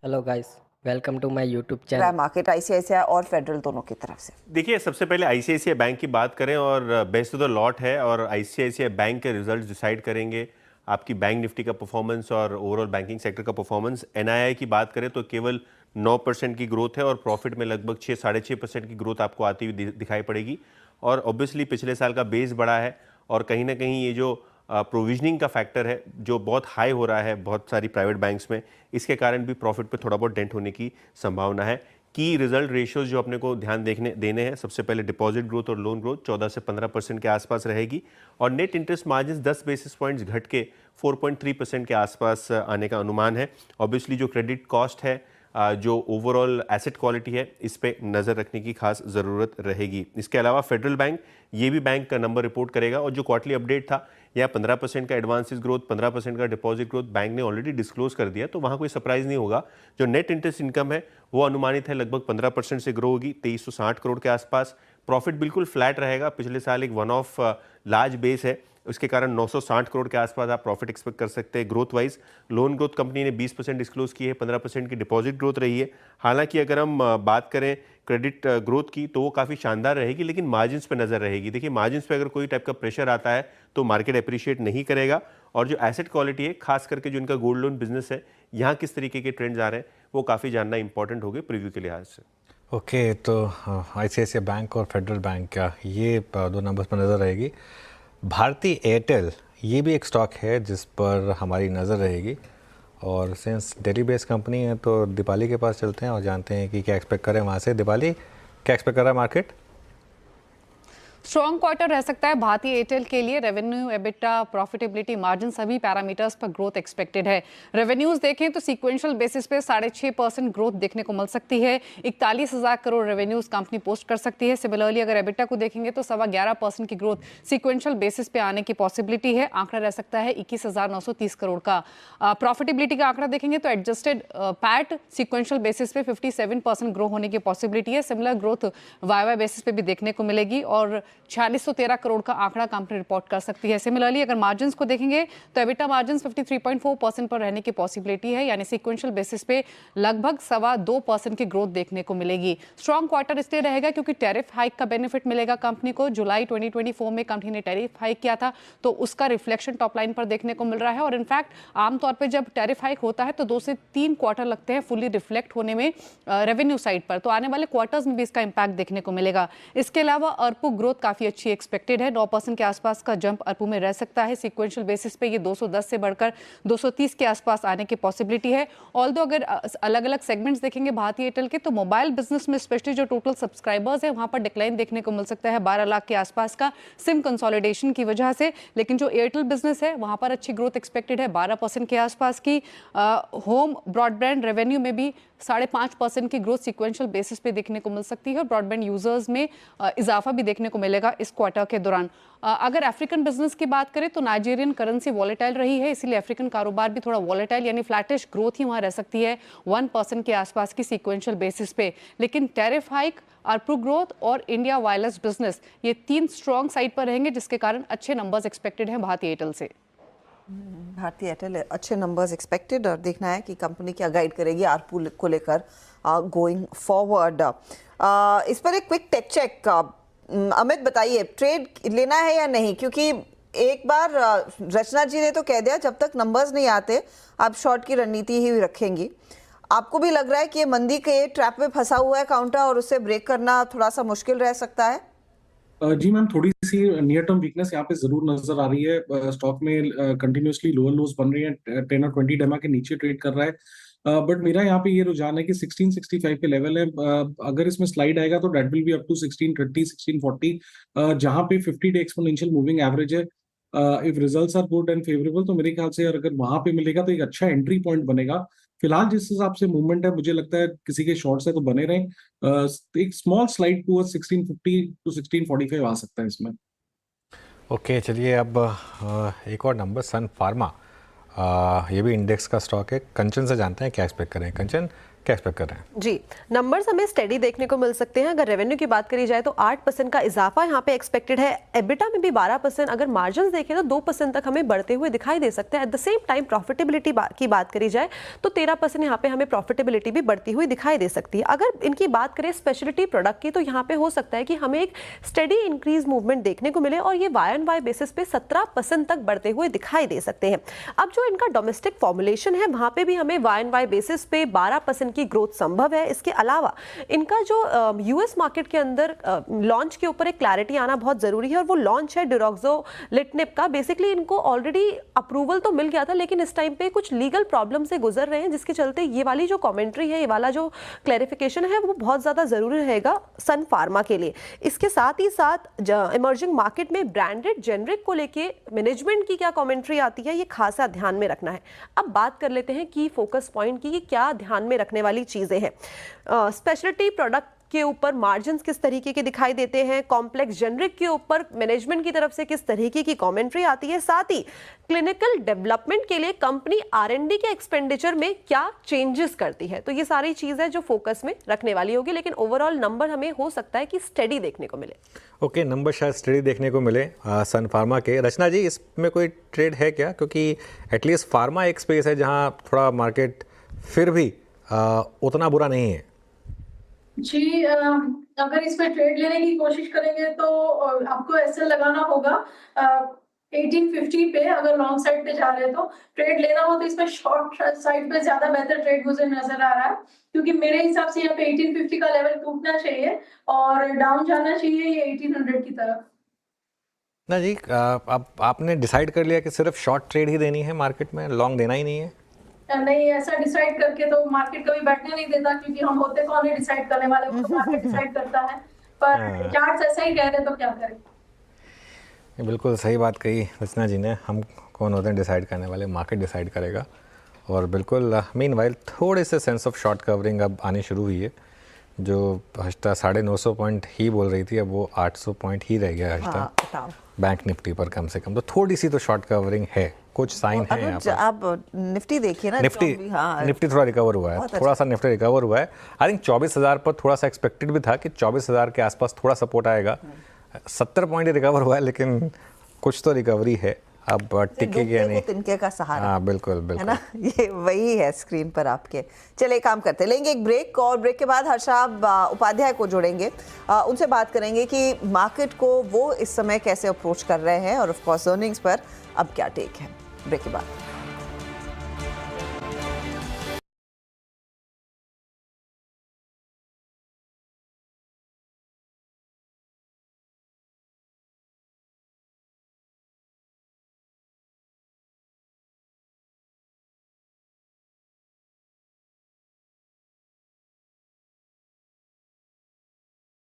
Hello guys, welcome to my YouTube रहा है channel. Market ICICI और फेडरल दोनों की तरफ से। देखिए, सबसे पहले आईसीआईसीआई बैंक की बात करें और बेस्ट ऑफ द लॉट है और आईसीआईसीआई बैंक के रिजल्ट्स डिसाइड करेंगे आपकी बैंक निफ्टी का परफॉर्मेंस और ओवरऑल बैंकिंग सेक्टर का परफॉर्मेंस। एनआईआई की बात करें तो केवल 9% की ग्रोथ है और प्रॉफिट में लगभग 6-6.5% की ग्रोथ आपको आती हुई दिखाई पड़ेगी। और ऑब्वियसली पिछले साल का बेस बड़ा है और कहीं ना कहीं ये जो प्रोविजनिंग का फैक्टर है जो बहुत हाई हो रहा है बहुत सारी प्राइवेट बैंक्स में, इसके कारण भी प्रॉफिट पे थोड़ा बहुत डेंट होने की संभावना है। की रिजल्ट रेशियोज जो अपने को ध्यान देने हैं, सबसे पहले डिपॉजिट ग्रोथ और लोन ग्रोथ 14 से 15% के आसपास रहेगी और net interest margin 10 basis points घट के 4.3% के आसपास आने का अनुमान है। ऑब्वियसली जो क्रेडिट कॉस्ट है, जो ओवरऑल एसेट क्वालिटी है, इस पे नज़र रखने की खास ज़रूरत रहेगी। इसके अलावा फेडरल बैंक, ये भी बैंक का नंबर रिपोर्ट करेगा और जो क्वार्टरली अपडेट था या 15% का एडवांसेस ग्रोथ, 15% का डिपॉजिट ग्रोथ बैंक ने ऑलरेडी डिस्क्लोज कर दिया, तो वहाँ कोई सरप्राइज नहीं होगा। जो नेट इंटरेस्ट इनकम है वो अनुमानित है लगभग 15% से ग्रो होगी 2360 करोड़ के आसपास। प्रॉफिट बिल्कुल फ्लैट रहेगा, पिछले साल एक वन ऑफ लार्ज बेस है, उसके कारण 960 करोड़ के आसपास आप प्रॉफिट एक्सपेक्ट कर सकते हैं। Growth wise loan growth company ने 20% डिस्क्लोज की है, 15% की डिपॉजिट ग्रोथ रही है। हालांकि अगर हम बात करें क्रेडिट ग्रोथ की तो वो काफ़ी शानदार रहेगी, लेकिन मार्जिन्स पे नज़र रहेगी। देखिए, मार्जिन्स पे अगर कोई टाइप का प्रेशर आता है तो मार्केट अप्रिशिएट नहीं करेगा। और जो एसेट क्वालिटी है, खास करके जो इनका गोल्ड लोन बिजनेस है, यहाँ किस तरीके के ट्रेंड्स आ रहे हैं वो काफ़ी जानना इंपॉर्टेंट होगा प्रीव्यू के लिहाज से। ओके, तो आईसीआईसीआई बैंक और फेडरल बैंक का ये दो नंबर्स पर नज़र रहेगी। भारती एयरटेल ये भी एक स्टॉक है जिस पर हमारी नज़र रहेगी और सिंस दिल्ली बेस्ड कंपनी है तो दीपाली के पास चलते हैं और जानते हैं कि क्या एक्सपेक्ट करें वहाँ से। दीपाली, क्या एक्सपेक्ट कर रहा है मार्केट? स्ट्रॉन्ग क्वार्टर रह सकता है भारतीय एयरटेल के लिए। रेवेन्यू, एबिटा, प्रॉफिटेबिलिटी, मार्जिन सभी पैरामीटर्स पर ग्रोथ एक्सपेक्टेड है। रेवेन्यूज देखें तो सीक्वेंशियल बेसिस पे 6.5% ग्रोथ देखने को मिल सकती है। 41,000 करोड़ रेवेन्यूज कंपनी पोस्ट कर सकती है। सिमिलरली अगर एबिटा को देखेंगे तो 11.25% की ग्रोथ सीक्वेंशियल बेसिस पे आने की पॉसिबिलिटी है। आंकड़ा रह सकता है 21,930 करोड़ का। प्रॉफिटेबिलिटी का आंकड़ा देखेंगे तो एडजस्टेड पैट सीक्वेंशियल बेसिस पे 57% ग्रो होने की पॉसिबिलिटी है। सिमिलर ग्रोथ वाई बेसिस पे भी देखने को मिलेगी और 4613 करोड़ का आंकड़ा कंपनी रिपोर्ट कर सकती है। सिमिलरली अगर मार्जिन्स को देखेंगे तो एबिटा मार्जिन्स 53.4% पर रहने की पॉसिबिलिटी है, यानी सीक्वेंशियल बेसिस पे लगभग 2.25% की ग्रोथ देखने को मिलेगी। स्ट्रॉन्ग क्वार्टर इसलिए रहेगा क्योंकि टैरिफ हाइक का बेनिफिट मिलेगा कंपनी को। जुलाई 2024 में कंपनी ने टैरिफ हाइक किया था तो उसका रिफ्लेक्शन टॉप लाइन पर देखने को मिल रहा है और इनफैक्ट आमतौर पर जब टैरिफ हाइक होता है तो 2 से 3 क्वार्टर लगते हैं फुली रिफ्लेक्ट होने में रेवेन्यू साइड पर, तो आने वाले क्वार्टर्स में भी इसका इंपैक्ट देखने को मिलेगा। इसके अलावा अर्पू ग्रोथ काफी अच्छी एक्सपेक्टेड है, 9% के आसपास का जंप अर्पू में रह सकता है। सीक्वेंशियल बेसिस पे ये 210 से बढ़कर 230 के आसपास आने की पॉसिबिलिटी है। ऑल्दो अगर अलग अलग सेगमेंट्स देखेंगे भारतीय एयरटेल के तो मोबाइल बिजनेस में स्पेशली जो टोटल सब्सक्राइबर्स है वहां पर डिक्लाइन देखने को मिल सकता है 12 लाख के आसपास का सिम कंसोलिडेशन की वजह से, लेकिन जो एयरटेल बिजनेस है वहां पर अच्छी ग्रोथ एक्सपेक्टेड है 12% के आसपास की। होम ब्रॉडबैंड रेवेन्यू में भी 5.5% की ग्रोथ सीक्वेंशियल बेसिस पे देखने को मिल सकती है और ब्रॉडबैंड यूजर्स में इजाफा भी देखने को मिलेगा इस क्वार्टर के दौरान। अगर अफ्रीकन बिजनेस की बात करें तो नाइजीरियन करेंसी वॉलेटाइल रही है, इसीलिए अफ्रीकन कारोबार भी थोड़ा वॉलेटाइल यानी फ्लैटिश ग्रोथ ही वहां रह सकती है 1% के आसपास की सीक्वेंशियल बेसिस पे। लेकिन टैरिफ हाइक, अर्पू ग्रोथ और इंडिया वायरलेस बिजनेस, ये 3 स्ट्रॉन्ग साइड पर रहेंगे जिसके कारण अच्छे नंबर्स एक्सपेक्टेड हैं भारतीय एयरटेल से। भारतीय एयरटेल अच्छे नंबर्स एक्सपेक्टेड और देखना है कि कंपनी क्या गाइड करेगी आरपू को लेकर गोइंग फॉरवर्ड। इस पर एक क्विक टेक चेक, अमित बताइए ट्रेड लेना है या नहीं, क्योंकि एक बार रचना जी ने तो कह दिया जब तक नंबर्स नहीं आते आप शॉर्ट की रणनीति ही रखेंगी। आपको भी लग रहा है कि ये मंदी के ट्रैप में फंसा हुआ है काउंटर और उससे ब्रेक करना थोड़ा सा मुश्किल रह सकता है? जी मैम, थोड़ी सी नियर टर्म वीकनेस यहाँ पे जरूर नजर आ रही है। स्टॉक में कंटिन्यूअसली लोअर लोज बन रही है, 10 और 20 डेमा के नीचे ट्रेड कर रहा है। बट मेरा यहाँ पे ये रुझान है कि 1665 पे लेवल है। अगर इसमें स्लाइड आएगा तो date will be up to 1630 1640, जहाँ पे 50 डे एक्सपोनेंशियल मूविंग एवरेज है। If results are good and favourable तो मेरे ख्याल से अगर वहां पे मिलेगा तो एक अच्छा एंट्री पॉइंट बनेगा। फिलहाल जिस हिसाब से मूवमेंट है मुझे लगता है किसी के शॉर्ट्स है तो बने रहें। एक स्मॉल स्लाइड टू 1650 टू 1645 आ सकता है इसमें। ओके, चलिए अब एक और नंबर, सन फार्मा, ये भी इंडेक्स का स्टॉक है। कंचन से जानते हैं क्या एक्सपेक्ट करें। कंचन, क्या एक्सपेक्ट कर रहे हैं? जी, नंबर्स हमें स्टेडी देखने को मिल सकते हैं। अगर रेवेन्यू की बात करी जाए तो 8% का इजाफा यहाँ पे एक्सपेक्टेड है, एबिटा में भी 12%, अगर मार्जिन देखें तो 2% तक हमें बढ़ते हुए दिखाई दे सकते हैं। At the same time profitability की बात करी जाए तो 13% यहाँ पे हमें प्रॉफिटेबिलिटी भी बढ़ती हुई दिखाई दे सकती है। अगर इनकी बात करें स्पेशलिटी प्रोडक्ट की तो यहाँ पे हो सकता है कि हमें एक स्टेडी इंक्रीज मूवमेंट देखने को मिले और ये वाई एंड वाई बेसिस पे 17% तक बढ़ते हुए दिखाई दे सकते हैं। अब जो इनका डोमेस्टिक फॉर्मुलेशन है वहाँ पे भी हमें वाई एंड वाई बेसिस पे 12% की ग्रोथ संभव है। इसके अलावा इनका जो यूएस मार्केट के अंदर लॉन्च के ऊपर एक क्लैरिटी आना बहुत जरूरी है और वो लॉन्च है डिरोक्सोलिटिनिब का। बेसिकली इनको ऑलरेडी अप्रूवल तो मिल गया था लेकिन इस टाइम पे कुछ लीगल प्रॉब्लम से गुजर रहे हैं, जिसके चलते ये वाली जो कमेंट्री है, ये वाला जो क्लैरिफिकेशन है वो बहुत ज्यादा जरूरी रहेगा सन फार्मा के लिए। इसके साथ ही साथ इमर्जिंग मार्केट में ब्रांडेड जेनरिक को लेके मैनेजमेंट की क्या कमेंट्री आती है, ये खासा ध्यान में रखना है। अब बात कर लेते हैं की फोकस पॉइंट की, क्या ध्यान में रखने वाली चीजें हैं। स्पेशलिटी प्रोडक्ट के ऊपर मार्जिन्स किस तरीके के दिखाई देते हैं, कॉम्प्लेक्स जेनरिक के ऊपर मैनेजमेंट की तरफ से किस तरीके की कमेंट्री आती है, साथ ही क्लिनिकल डेवलपमेंट के लिए कंपनी आर&डी के एक्सपेंडिचर में क्या चेंजेस करती है। तो ये सारी चीजें जो फोकस में रखने वाली होगी, लेकिन ओवरऑल नंबर हमें हो सकता है कि स्टेडी देखने को मिले। ओके, नंबर शायद स्टेडी देखने को मिले सन फार्मा के। रचना जी, इसमें कोई ट्रेड है क्या? क्योंकि एटलीस्ट फार्मा एक स्पेस है जहां थोड़ा मार्केट फिर भी उतना बुरा नहीं है। जी, अगर इस पे ट्रेड लेने की कोशिश करेंगे तो आपको ऐसे लगाना होगा 1850 पे। अगर लॉन्ग साइड पे जा रहे हैं तो ट्रेड लेना हो तो इसमें शॉर्ट साइड पे ज्यादा बेहतर ट्रेड मुझे नजर आ रहा है, क्योंकि मेरे हिसाब से यहाँ पे 1850 का लेवल टूटना चाहिए और डाउन जाना चाहिए ये 1800 की तरफ। ना जी, अब आपने डिसाइड कर लिया कि सिर्फ शॉर्ट ट्रेड ही देनी है मार्केट में, लॉन्ग देना ही नहीं है? नहीं, ऐसा डिसाइड करके तो मार्केट कभी बैठने नहीं देता, क्योंकि हम होते कौन है डिसाइड करने वाले, वो तो मार्केट डिसाइड करता है। पर चार्ट्स ऐसा ही कह रहे हैं तो क्या करें। बिल्कुल सही बात कही रचना जी ने, हम कौन होते हैं डिसाइड करने वाले, मार्केट डिसाइड करेगा। और बिल्कुल मीनवाइल थोड़े से सेंस ऑफ शॉर्ट कवरिंग अब आनी शुरू हुई है। जो हस्ता 950 पॉइंट ही बोल रही थी, अब वो 800 पॉइंट ही रह गया हस्ता बैंक निफ्टी पर कम से कम। तो थोड़ी सी तो शॉर्ट कवरिंग है, कुछ साइन है यहाँ पर। आप निफ्टी देखिए ना, निफ्टी थोड़ा रिकवर हुआ है, थोड़ा सा निफ्टी रिकवर हुआ है। आई थिंक 24,000 पर थोड़ा सा एक्सपेक्टेड भी था कि 24,000 के आसपास थोड़ा सपोर्ट आएगा। 70 पॉइंट रिकवर हुआ है, लेकिन कुछ तो रिकवरी है। अब टिके के नहीं, तिनके का सहारा। हाँ बिल्कुल बिल्कुल, है ना, ये वही है स्क्रीन पर आपके। चले काम करते, लेंगे एक ब्रेक और ब्रेक के बाद हर्षाब उपाध्याय को जोड़ेंगे, उनसे बात करेंगे कि मार्केट को वो इस समय कैसे अप्रोच कर रहे हैं और ऑफ कोर्स अर्निंग्स पर अब क्या टेक है। ब्रेक के बाद